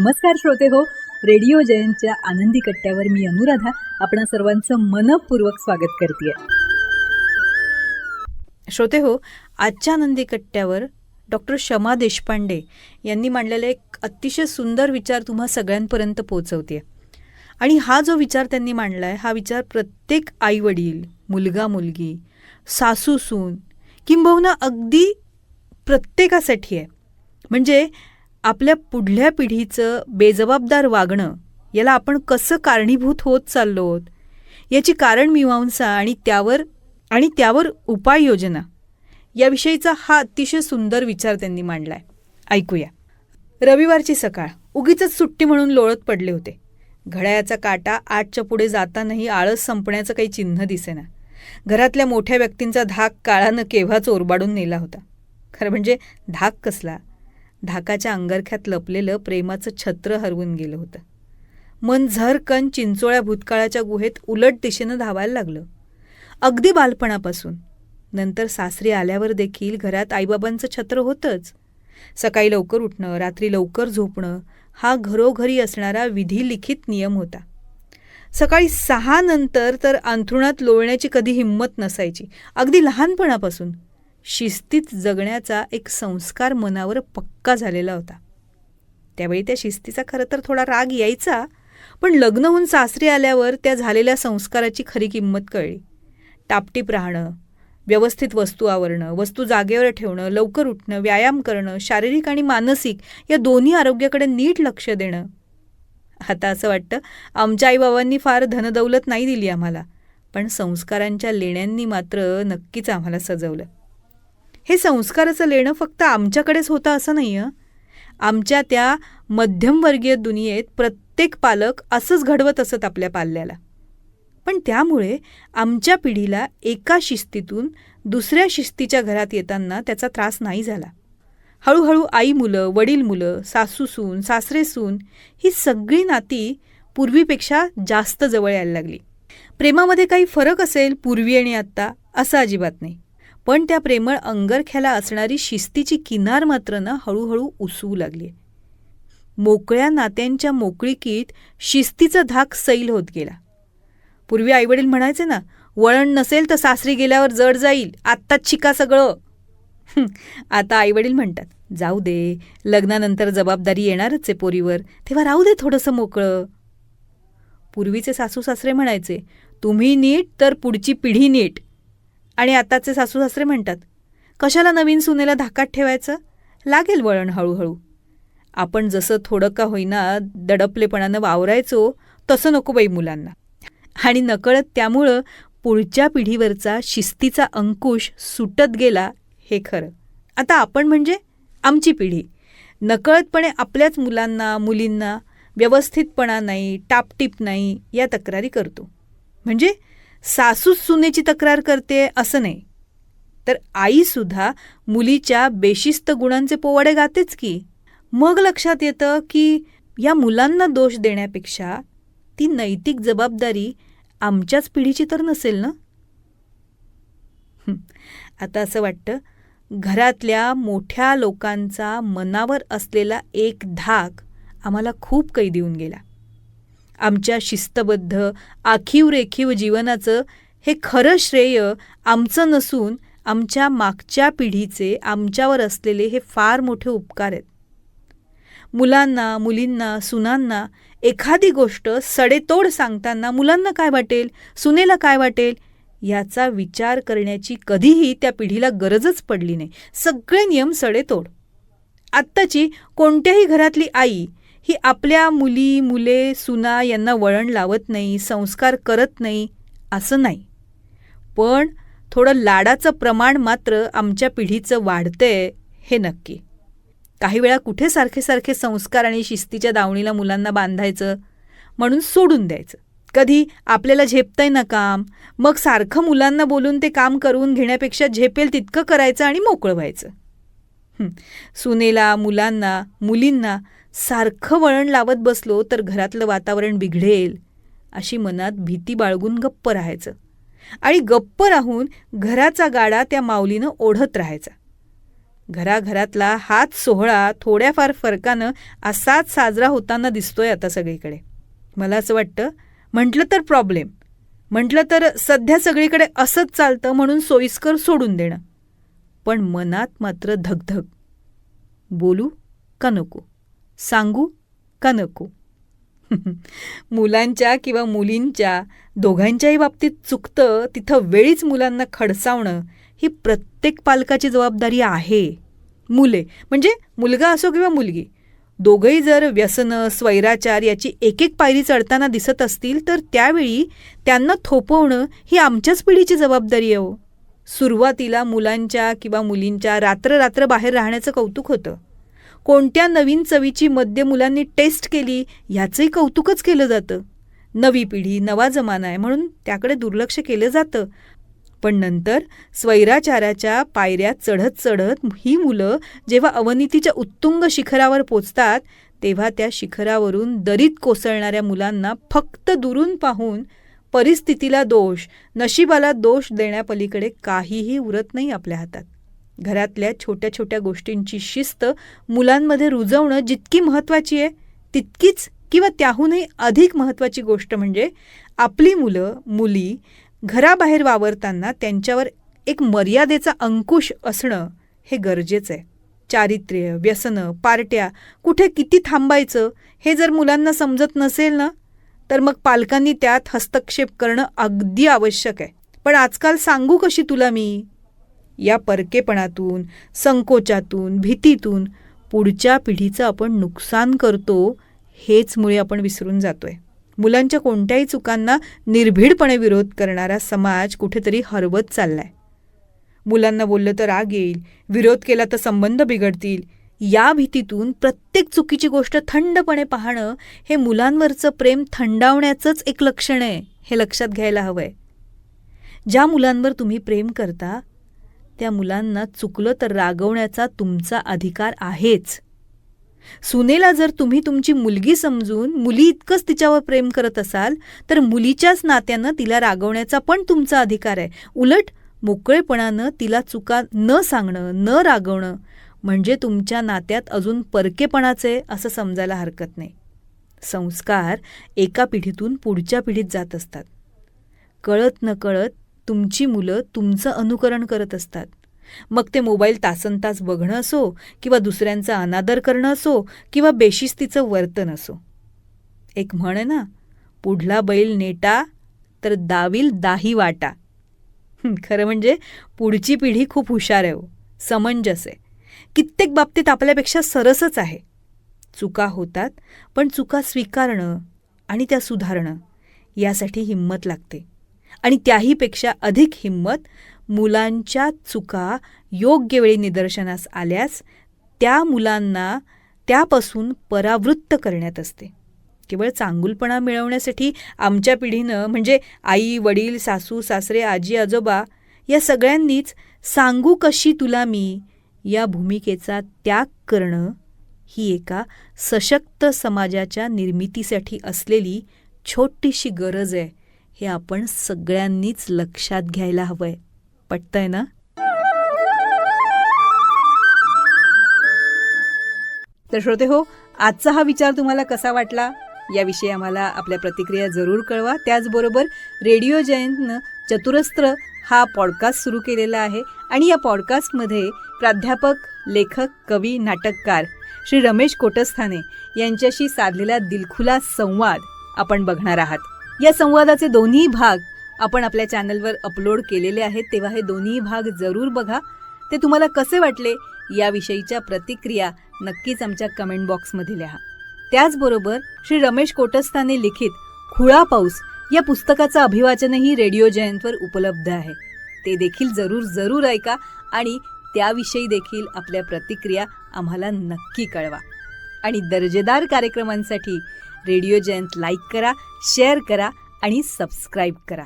नमस्कार श्रोते हो, रेडिओ जयंतच्या आनंदी कट्ट्यावर मी अनुराधा आपणा सर्वांचं मनपूर्वक स्वागत करते. श्रोते हो, आजच्या आनंदी कट्ट्यावर डॉक्टर शमा देशपांडे यांनी मांडलेला एक अतिशय सुंदर विचार तुम्हा सगळ्यांपर्यंत पोहोचवते. आणि हा जो विचार त्यांनी मांडला आहे, हा विचार प्रत्येक आईवडील, मुलगा मुलगी, सासू सून किंबहुना अगदी प्रत्येकासाठी आहे. म्हणजे आपल्या पुढल्या पिढीचं बेजबाबदार वागणं याला आपण कसं कारणीभूत होत चाललो आहोत याची कारणमीमांसा आणि त्यावर उपाययोजना याविषयीचा हा अतिशय सुंदर विचार त्यांनी मांडला आहे. ऐकूया. रविवारची सकाळ. उगीचच सुट्टी म्हणून लोळत पडले होते. घड्याळाचा काटा 8च्या पुढे जातानाही आळस संपण्याचं काही चिन्ह दिसेना. घरातल्या मोठ्या व्यक्तींचा धाक काळानं केव्हाच ओरबाडून नेला होता. खरं म्हणजे धाक कसला, धाकाच्या अंगरख्यात लपलेलं प्रेमाचं छत्र हरवून गेलं होतं. मन झरकन चिंचोळ्या भूतकाळाच्या गुहेत उलट दिशेनं धावायला लागलं. अगदी बालपणापासून. नंतर सासरी आल्यावर देखील घरात आईबाबांचं छत्र होतंच. सकाळी लवकर उठणं, रात्री लवकर झोपणं हा घरोघरी असणारा विधिलिखित नियम होता. सकाळी 6 नंतर तर अंथरुणात लोळण्याची कधी हिंमत नसायची. अगदी लहानपणापासून शिस्तीत जगण्याचा एक संस्कार मनावर पक्का झालेला होता. त्यावेळी त्या शिस्तीचा खरं तर थोडा राग यायचा, पण लग्न होऊन सासरी आल्यावर त्या झालेल्या संस्काराची खरी किंमत कळली. टापटीप राहणं, व्यवस्थित वस्तू आवरणं, वस्तू जागेवर ठेवणं, लवकर उठणं, व्यायाम करणं, शारीरिक आणि मानसिक या दोन्ही आरोग्याकडे नीट लक्ष देणं. आता असं वाटतं आमच्या आईबाबांनी फार धनदौलत नाही दिली आम्हाला, पण संस्कारांच्या लेण्यांनी मात्र नक्कीच आम्हाला सजवलं. हे संस्काराचं लेणं फक्त आमच्याकडेच होतं असं नाही हं. आमच्या त्या मध्यमवर्गीय दुनियेत प्रत्येक पालक असंच घडवत असत आपल्या पाल्याला. पण त्यामुळे आमच्या पिढीला एका शिस्तीतून दुसऱ्या शिस्तीच्या घरात येताना त्याचा त्रास नाही झाला. हळूहळू आई मुलं, वडील मुलं, सासू सून, सासरे सून ही सगळी नाती पूर्वीपेक्षा जास्त जवळ यायला लागली. प्रेमामध्ये काही फरक असेल पूर्वी आणि आत्ता असं अजिबात नाही, पण त्या प्रेमळ अंगरख्याला असणारी शिस्तीची किनार मात्र ना हळूहळू उसवू लागली. मोकळ्या नात्यांच्या मोकळीकीत शिस्तीचा धाक सैल होत गेला. पूर्वी आईवडील म्हणायचे ना, वळण नसेल तर सासरी गेल्यावर जड जाईल, आत्ताच शिका सगळं. आता आईवडील म्हणतात, जाऊ दे, लग्नानंतर जबाबदारी येणारच आहे पोरीवर, तेव्हा राहू दे थोडंसं मोकळं. पूर्वीचे सासू सासरे म्हणायचे, तुम्ही नीट तर पुढची पिढी नीट. आणि आताचे सासू सासरे म्हणतात, कशाला नवीन सुनेला धाकात ठेवायचं, लागेल वळण हळूहळू. आपण जसं थोडं का होईना दडपलेपणानं वावरायचो तसं नको बाई मुलांना. आणि नकळत त्यामुळं पुढच्या पिढीवरचा शिस्तीचा अंकुश सुटत गेला हे खरं. आता आपण म्हणजे आमची पिढी नकळतपणे आपल्याच मुलांना मुलींना व्यवस्थितपणा नाही, टापटीप नाही या तक्रारी करतो. म्हणजे सासूच सुनेची तक्रार करते असं नाही, तर आईसुद्धा मुलीच्या बेशिस्त गुणांचे पोवाडे गातेच की. मग लक्षात येतं की या मुलांना दोष देण्यापेक्षा ती नैतिक जबाबदारी आमच्याच पिढीची तर नसेल ना. आता असं वाटतं घरातल्या मोठ्या लोकांचा मनावर असलेला एक धाक आम्हाला खूप काही देऊन गेला. आमच्या शिस्तबद्ध आखीव रेखीव जीवनाचं हे खरं श्रेय आमचं नसून आमच्या मागच्या पिढीचे आमच्यावर असलेले हे फार मोठे उपकार आहेत. मुलांना, मुलींना, सुनांना एखादी गोष्ट सडेतोड सांगताना मुलांना काय वाटेल, सुनेला काय वाटेल याचा विचार करण्याची कधीही त्या पिढीला गरजच पडली नाही. सगळे नियम सडेतोड. आत्ताची कोणत्याही घरातली आई ही आपल्या मुली, मुले, सुना यांना वळण लावत नाही, संस्कार करत नाही असं नाही, पण थोडं लाडाचं प्रमाण मात्र आमच्या पिढीचं वाढतंय हे नक्की. काही वेळा कुठे सारखे सारखे संस्कार आणि शिस्तीच्या दावणीला मुलांना बांधायचं म्हणून सोडून द्यायचं. कधी आपल्याला झेपतंय ना काम, मग सारखं मुलांना बोलून ते काम करून घेण्यापेक्षा झेपेल तितकं करायचं आणि मोकळं व्हायचं. सुनेला, मुलांना, मुलींना सारखं वळण लावत बसलो तर घरातलं वातावरण बिघडेल अशी मनात भीती बाळगून गप्प राहायचं आणि गप्प राहून घराचा गाडा त्या माऊलीनं ओढत राहायचा. घराघरातला हाच सोहळा थोड्याफार फरकानं असाच साजरा होताना दिसतोय आता सगळीकडे. मला असं वाटतं, म्हटलं तर प्रॉब्लेम, म्हटलं तर सध्या सगळीकडे असंच चालतं म्हणून सोयीस्कर सोडून देणं. पण मनात मात्र धगधग. बोलू का नको, सांगू का नको. मुलांच्या किंवा मुलींच्या दोघांच्याही बाबतीत चुकतं तिथं वेळीच मुलांना खडसावणं ही प्रत्येक पालकाची जबाबदारी आहे. मुले म्हणजे मुलगा असो किंवा मुलगी, दोघंही जर व्यसनं, स्वैराचार याची एक एक पायरी चढताना दिसत असतील तर त्यावेळी त्यांना थोपवणं ही आमच्याच पिढीची जबाबदारी आहे हो. सुरुवातीला मुलांच्या किंवा मुलींच्या रात्र रात्र बाहेर राहण्याचं कौतुक होतं. कोणत्या नवीन चवीची मद्य मुलांनी टेस्ट केली ह्याचंही कौतुकच केलं जातं. नवी पिढी, नवा जमाना आहे म्हणून त्याकडे दुर्लक्ष केलं जातं. पण नंतर स्वैराचाराच्या पायऱ्या चढत चढत ही मुलं जेव्हा अवनीतीच्या उत्तुंग शिखरावर पोचतात तेव्हा त्या शिखरावरून दरीत कोसळणाऱ्या मुलांना फक्त दुरून पाहून परिस्थितीला दोष, नशिबाला दोष देण्यापलीकडे काहीही उरत नाही आपल्या हातात. घरातल्या छोट्या छोट्या गोष्टींची शिस्त मुलांमध्ये रुजवणं जितकी महत्त्वाची आहे तितकीच किंवा त्याहूनही अधिक महत्त्वाची गोष्ट म्हणजे आपली मुलं मुली घराबाहेर वावरताना त्यांच्यावर एक मर्यादेचा अंकुश असणं हे गरजेचं आहे. चारित्र्य, व्यसनं, पार्ट्या, कुठे किती थांबायचं हे जर मुलांना समजत नसेल ना तर मग पालकांनी त्यात हस्तक्षेप करणं अगदी आवश्यक आहे. पण आजकाल सांगू कशी तुला मी? या परकेपणातून, संकोचातून, भीतीतून पुढच्या पिढीचं आपण नुकसान करतो हेच मुळे आपण विसरून जातोय. मुलांच्या कोणत्याही चुकांना निर्भीडपणे विरोध करणारा समाज कुठेतरी हरवत चाललाय. मुलांना बोललं तर राग येईल, विरोध केला तर संबंध बिघडतील या भीतीतून प्रत्येक चुकीची गोष्ट थंडपणे पाहणं हे मुलांवरचं प्रेम थंडावण्याचंच एक लक्षण आहे, हे लक्षात घ्यायला हवंय. ज्या मुलांवर तुम्ही प्रेम करता त्या मुलांना चुकलं तर रागवण्याचा तुमचा अधिकार आहेच. सुनेला जर तुम्ही तुमची मुलगी समजून मुली इतकंच तिच्यावर प्रेम करत असाल तर मुलीच्याच नात्यानं तिला रागवण्याचा पण तुमचा अधिकार आहे. उलट मोकळेपणानं तिला चुका न सांगणं, न रागवणं म्हणजे तुमच्या नात्यात अजून परकेपणाचे असं समजायला हरकत नाही. संस्कार एका पिढीतून पुढच्या पिढीत जात असतात. कळत नकळत तुमची मुलं तुमचं अनुकरण करत असतात. मग ते मोबाईल तासनतास बघणं असो किंवा दुसऱ्यांचा अनादर करणं असो किंवा बेशिस्तीचं वर्तन असो. एक म्हण आहे ना, पुढला बैल नेटा तर दावील दाही वाटा. खरं म्हणजे पुढची पिढी खूप हुशार आहे हो, समंजस आहे, कित्येक बाबतीत आपल्यापेक्षा सरसच आहे. चुका होतात पण चुका स्वीकारणं आणि त्या सुधारणं यासाठी हिंमत लागते. आणि त्याहीपेक्षा अधिक हिंमत मुलांच्या चुका योग्य वेळी निदर्शनास आल्यास त्या मुलांना त्यापासून परावृत्त करण्यात असते. केवळ चांगुलपणा मिळवण्यासाठी आमच्या पिढीनं म्हणजे आई, वडील, सासू, सासरे, आजी, आजोबा या सगळ्यांनीच सांगू कशी तुला मी या भूमिकेचा त्याग करणं ही एका सशक्त समाजाच्या निर्मितीसाठी असलेली छोटीशी गरज आहे, हे आपण सगळ्यांनीच लक्षात घ्यायला हवंय. पटतंय ना? तर श्रोते हो, आजचा हा विचार तुम्हाला कसा वाटला याविषयी आम्हाला आपल्या प्रतिक्रिया जरूर कळवा. त्याचबरोबर रेडिओ जयंतनं चतुरस्त्र हा पॉडकास्ट सुरू केलेला आहे आणि या पॉडकास्टमध्ये प्राध्यापक, लेखक, कवी, नाटककार श्री रमेश कोटस्थाने यांच्याशी साधलेला दिलखुलास संवाद आपण बघणार आहात. या संवादाचे दोन्ही भाग आपण आपल्या चॅनलवर अपलोड केलेले आहेत, तेव्हा हे दोन्ही भाग जरूर बघा. ते तुम्हाला कसे वाटले याविषयीच्या प्रतिक्रिया नक्कीच आमच्या कमेंट बॉक्समध्ये लिहा. त्याचबरोबर श्री रमेश कोटस्थाने लिखित खुळा पाऊस या पुस्तकाचं अभिवाचनही रेडिओ जयंतवर उपलब्ध आहे. ते देखील जरूर ऐका आणि त्याविषयी देखील आपल्या प्रतिक्रिया आम्हाला नक्की कळवा. आणि दर्जेदार कार्यक्रमांसाठी रेडिओ जयंत लाईक करा, शेअर करा आणि सबस्क्राईब करा.